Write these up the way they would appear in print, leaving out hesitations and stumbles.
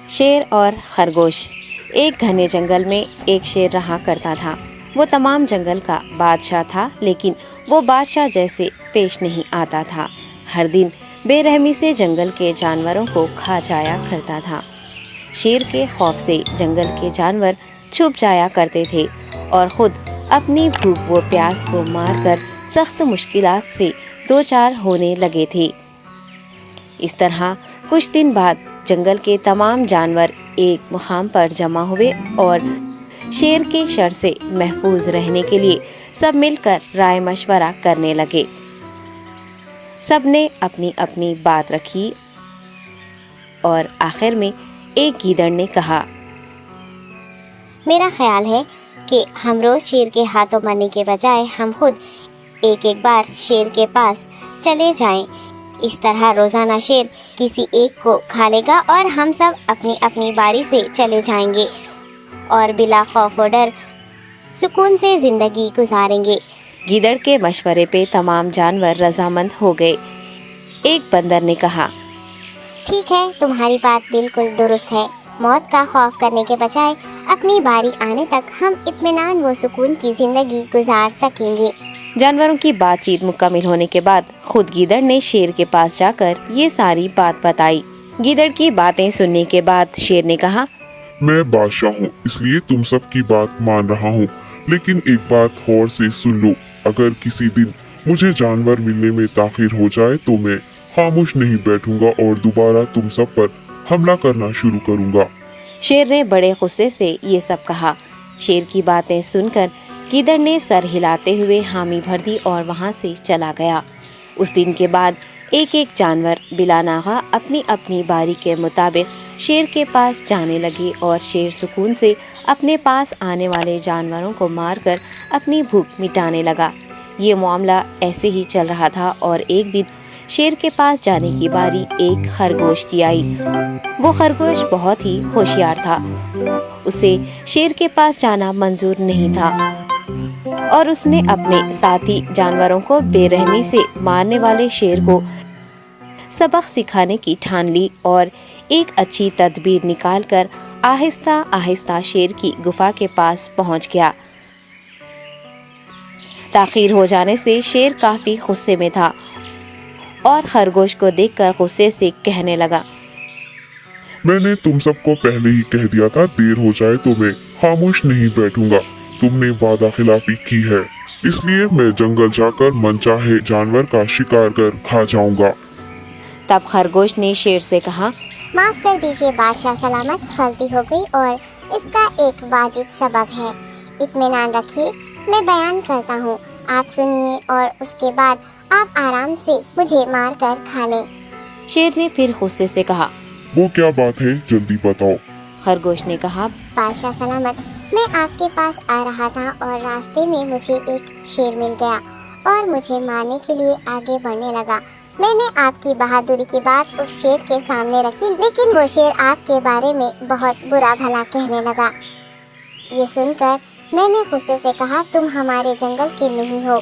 شیر اور خرگوش۔ ایک گھنے جنگل میں ایک شیر رہا کرتا تھا۔ وہ تمام جنگل کا بادشاہ تھا، لیکن وہ بادشاہ جیسے پیش نہیں آتا تھا۔ ہر دن بے رحمی سے جنگل کے جانوروں کو کھا جایا کرتا تھا۔ شیر کے خوف سے جنگل کے جانور چھپ جایا کرتے تھے اور خود اپنی بھوک و پیاس کو مار کر سخت مشکلات سے دوچار ہونے لگے تھے۔ اس طرح کچھ دن بعد جنگل کے تمام جانور ایک مقام پر جمع ہوئے اور شیر کے شر سے محفوظ رہنے کے لیے سب مل کر رائے مشورہ کرنے لگے۔ سب نے اپنی اپنی بات رکھی اور آخر میں ایک گیدڑ نے کہا، میرا خیال ہے کہ ہم روز شیر کے ہاتھوں مرنے کے بجائے ہم خود ایک بار شیر کے پاس چلے جائیں۔ اس طرح روزانہ شیر کسی ایک کو کھا لے گا اور ہم سب اپنی اپنی باری سے چلے جائیں گے اور بلا خوف و ڈر سکون سے زندگی گزاریں گے۔ گیدڑ کے مشورے پہ تمام جانور رضامند ہو گئے۔ ایک بندر نے کہا، ٹھیک ہے، تمہاری بات بالکل درست ہے۔ موت کا خوف کرنے کے بجائے اپنی باری آنے تک ہم اطمینان و سکون کی زندگی گزار سکیں گے۔ جانوروں کی بات چیت مکمل ہونے کے بعد خود گیدڑ نے شیر کے پاس جا کر یہ ساری بات بتائی۔ گیدڑ کی باتیں سننے کے بعد شیر نے کہا، میں بادشاہ ہوں، اس لیے تم سب کی بات مان رہا ہوں، لیکن ایک بات غور سے سن لو۔ اگر کسی دن مجھے جانور ملنے میں تاخیر ہو جائے تو میں خاموش نہیں بیٹھوں گا اور دوبارہ تم سب پر حملہ کرنا شروع کروں گا۔ شیر نے بڑے غصے سے یہ سب کہا۔ شیر کی باتیں سن کر گیدڑ نے سر ہلاتے ہوئے حامی بھر دی اور وہاں سے چلا گیا۔ اس دن کے بعد ایک ایک جانور بلا ناغہ اپنی اپنی باری کے مطابق شیر کے پاس جانے لگے اور شیر سکون سے اپنے پاس آنے والے جانوروں کو مار کر اپنی بھوک مٹانے لگا۔ یہ معاملہ ایسے ہی چل رہا تھا اور ایک دن شیر کے پاس جانے کی باری ایک خرگوش کی آئی۔ وہ خرگوش بہت ہی ہوشیار تھا۔ اسے شیر کے پاس جانا منظور نہیں تھا اور اس نے اپنے ساتھی جانوروں کو بے رحمی سے مارنے والے شیر کو سبق سکھانے کی ٹھان لی اور ایک اچھی تدبیر نکال کر آہستہ آہستہ شیر کی گفا کے پاس پہنچ گیا۔ تاخیر ہو جانے سے شیر کافی غصے میں تھا اور خرگوش کو دیکھ کر غصے سے کہنے لگا، میں نے تم سب کو پہلے ہی کہہ دیا تھا، دیر ہو جائے تو میں خاموش نہیں بیٹھوں گا۔ تم نے وعدہ خلافی کی ہے، اس لیے میں جنگل جا کر من چاہے جانور کا شکار کر کھا جاؤں گا۔ تب خرگوش نے شیر سے کہا، معاف کر دیجیے بادشاہ سلامت، غلطی ہو گئی اور اس کا ایک واجب سبب ہے۔ اطمینان رکھیے، میں بیان کرتا ہوں، آپ سنیے اور اس کے بعد آپ آرام سے مجھے مار کر کھا لیں۔ شیر نے پھر غصے سے کہا، وہ کیا بات ہے، جلدی بتاؤ۔ خرگوش نے کہا، بادشاہ سلامت، میں آپ کے پاس آ رہا تھا اور راستے میں مجھے ایک شیر مل گیا اور مجھے مارنے کے لیے آگے بڑھنے لگا۔ میں نے آپ کی بہادری کی بات اس شیر کے سامنے رکھی، لیکن وہ شیر آپ کے بارے میں بہت برا بھلا کہنے لگا۔ یہ سن کر میں نے غصے سے کہا، تم ہمارے جنگل کے نہیں ہو،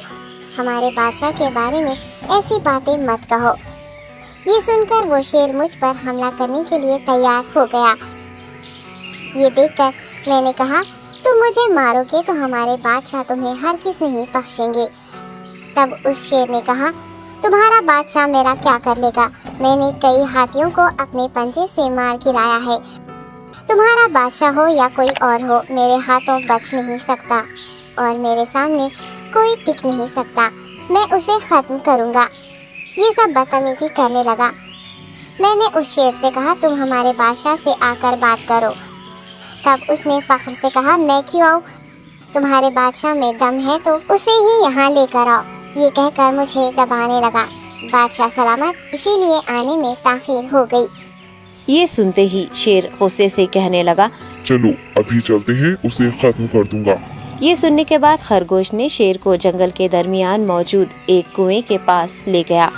ہمارے بادشاہ کے بارے میں ایسی باتیں مت کہو۔ یہ سن کر وہ شیر مجھ پر حملہ کرنے کے لیے تیار ہو گیا۔ یہ دیکھ کر میں نے کہا، تم مجھے مارو گے تو ہمارے بادشاہ تمہیں ہرگز نہیں بخشیں گے۔ تب اس شیر نے کہا، تمہارا بادشاہ میرا کیا کر لے گا؟ میں نے کئی ہاتھیوں کو اپنے پنجے سے مار گرایا ہے۔ تمہارا بادشاہ ہو یا کوئی اور ہو، میرے ہاتھوں بچ نہیں سکتا اور میرے سامنے کوئی ٹک نہیں سکتا۔ میں اسے ختم کروں گا۔ یہ سب بدتمیزی کرنے لگا۔ میں نے اس شیر سے کہا، تم ہمارے بادشاہ سے آ کر بات کرو۔ تب اس نے فخر سے کہا، میں کیوں آؤں؟ تمہارے بادشاہ میں دم ہے تو اسے ہی یہاں لے کر آؤ۔ یہ کہہ کر مجھے دبانے لگا۔ بادشاہ سلامت، اسی لیے آنے میں تاخیر ہو گئی۔ یہ سنتے ہی شیر غصے سے کہنے لگا، چلو ابھی چلتے ہیں، اسے ختم کر دوں گا۔ یہ سننے کے بعد خرگوش نے شیر کو جنگل کے درمیان موجود ایک کنویں کے پاس لے گیا۔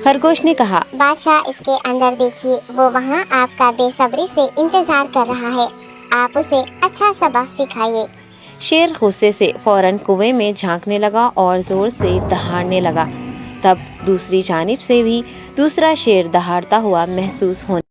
خرگوش نے کہا، بادشاہ، اس کے اندر دیکھیے، وہ وہاں آپ کا بے صبری سے انتظار کر رہا ہے، آپ اسے اچھا سبق سکھائیے۔ شیر غصے سے فوراً کنویں میں جھانکنے لگا اور زور سے دہاڑنے لگا۔ تب دوسری جانب سے بھی دوسرا شیر دہاڑتا ہوا محسوس ہونے